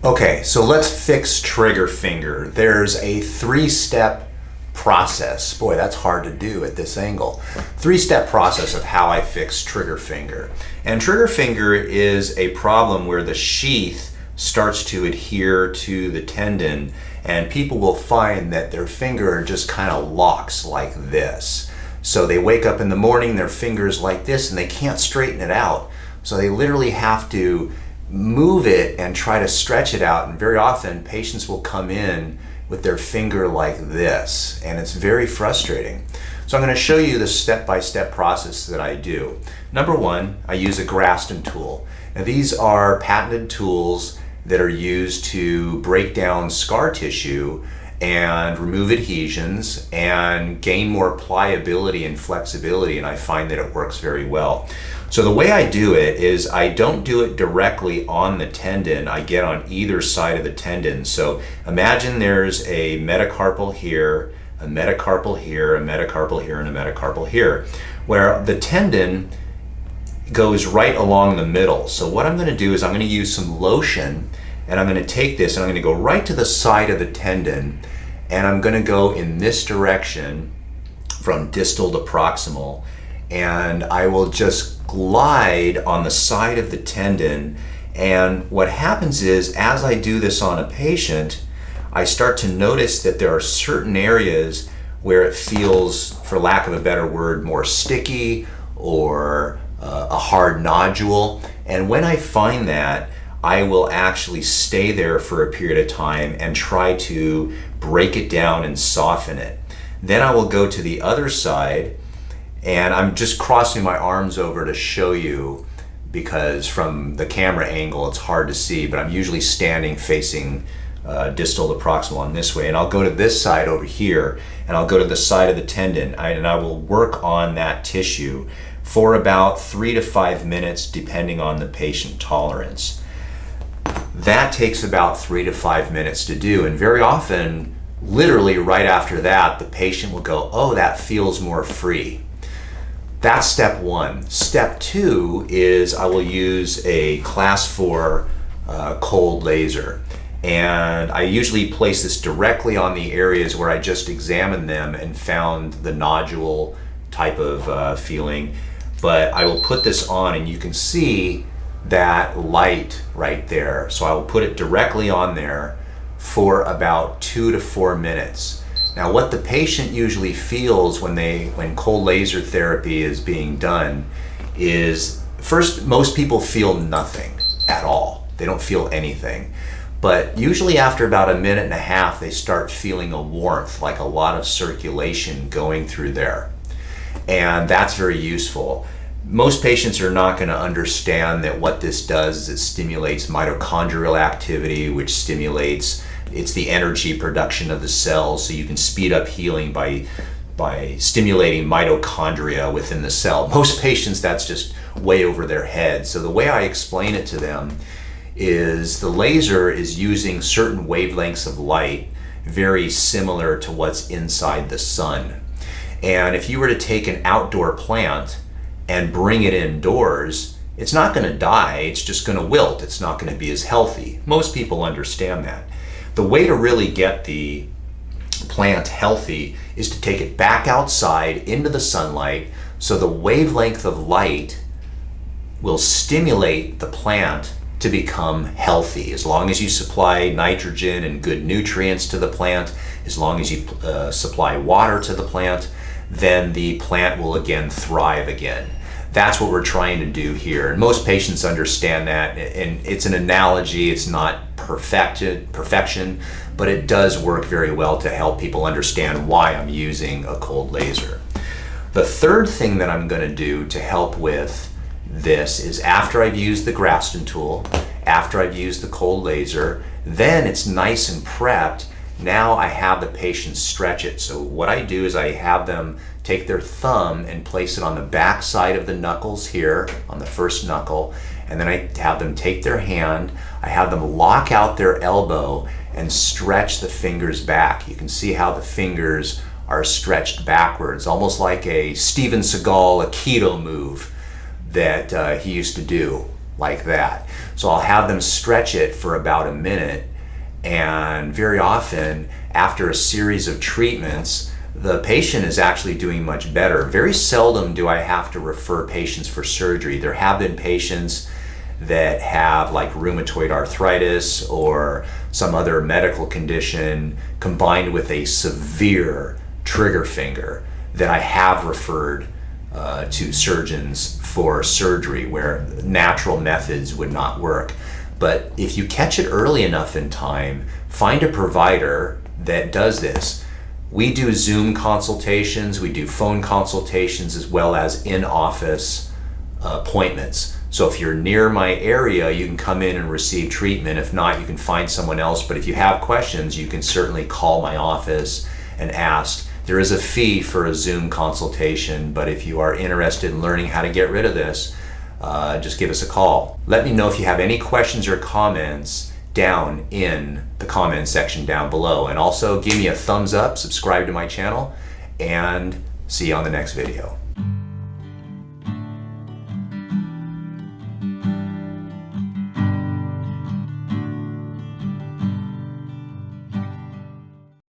Okay, so let's fix trigger finger. There's a three-step process. Boy, that's hard to do at this angle. Three-step process of how I fix trigger finger. And trigger finger is a problem where the sheath starts to adhere to the tendon, and people will find that their finger just kind of locks like this. So they wake up in the morning, their finger's like this, and they can't straighten it out. So they literally have to move it and try to stretch it out, and very often patients will come in with their finger like this, and it's very frustrating. So I'm going to show you the step-by-step process that I do. Number one, I use a Graston tool. Now these are patented tools that are used to break down scar tissue and remove adhesions and gain more pliability and flexibility, and I find that it works very well. So the way I do it is I don't do it directly on the tendon. I get on either side of the tendon. So imagine there's a metacarpal here, a metacarpal here, a metacarpal here, and a metacarpal here, where the tendon goes right along the middle. So what I'm going to do is I'm going to use some lotion, and I'm going to take this and I'm going to go right to the side of the tendon, and I'm going to go in this direction from distal to proximal, and I will just glide on the side of the tendon. And what happens is, as I do this on a patient, I start to notice that there are certain areas where it feels, for lack of a better word, more sticky or a hard nodule. And when I find that, I will actually stay there for a period of time and try to break it down and soften it. Then I will go to the other side, and I'm just crossing my arms over to show you, because from the camera angle it's hard to see, but I'm usually standing facing distal to proximal on this way. And I'll go to this side over here, and I'll go to the side of the tendon, and I will work on that tissue for about 3 to 5 minutes depending on the patient tolerance. That takes about 3 to 5 minutes to do, and very often, literally right after that, the patient will go, "Oh, that feels more free." That's step one. Step two is I will use a class 4 cold laser, and I usually place this directly on the areas where I just examined them and found the nodule type of feeling. But I will put this on, and you can see that light right there. So I will put it directly on there for about 2 to 4 minutes. Now, what the patient usually feels when cold laser therapy is being done is, first, most people feel nothing at all. They don't feel anything. But usually after about a minute and a half, they start feeling a warmth, like a lot of circulation going through there. And that's very useful. Most patients are not going to understand that what this does is it stimulates mitochondrial activity, which stimulates, it's the energy production of the cells, so you can speed up healing by stimulating mitochondria within the cell. Most patients, that's just way over their head. So the way I explain it to them is the laser is using certain wavelengths of light very similar to what's inside the sun. And if you were to take an outdoor plant and bring it indoors, it's not going to die, it's just going to wilt. It's not going to be as healthy. Most people understand that. The way to really get the plant healthy is to take it back outside into the sunlight, so the wavelength of light will stimulate the plant to become healthy. As long as you supply nitrogen and good nutrients to the plant, as long as you supply water to the plant, then the plant will again thrive again. That's what we're trying to do here. And most patients understand that, and it's an analogy, it's not perfection, but it does work very well to help people understand why I'm using a cold laser. The third thing that I'm going to do to help with this is, after I've used the Graston tool, after I've used the cold laser, then it's nice and prepped. Now I have the patient stretch it. So what I do is I have them take their thumb and place it on the back side of the knuckles here, on the first knuckle, and then I have them take their hand, I have them lock out their elbow and stretch the fingers back. You can see how the fingers are stretched backwards, almost like a Steven Seagal Aikido move that he used to do. like that. So I'll have them stretch it for about a minute, and very often after a series of treatments, the patient is actually doing much better. Very seldom do I have to refer patients for surgery. There have been patients that have like rheumatoid arthritis or some other medical condition combined with a severe trigger finger that I have referred to surgeons for surgery where natural methods would not work. But if you catch it early enough in time, find a provider that does this. We do Zoom consultations, we do phone consultations, as well as in-office appointments. So if you're near my area, you can come in and receive treatment. If not, you can find someone else. But if you have questions, you can certainly call my office and ask. There is a fee for a Zoom consultation, but if you are interested in learning how to get rid of this, just give us a call. Let me know if you have any questions or comments down in the comment section down below. And also give me a thumbs up, subscribe to my channel, and see you on the next video.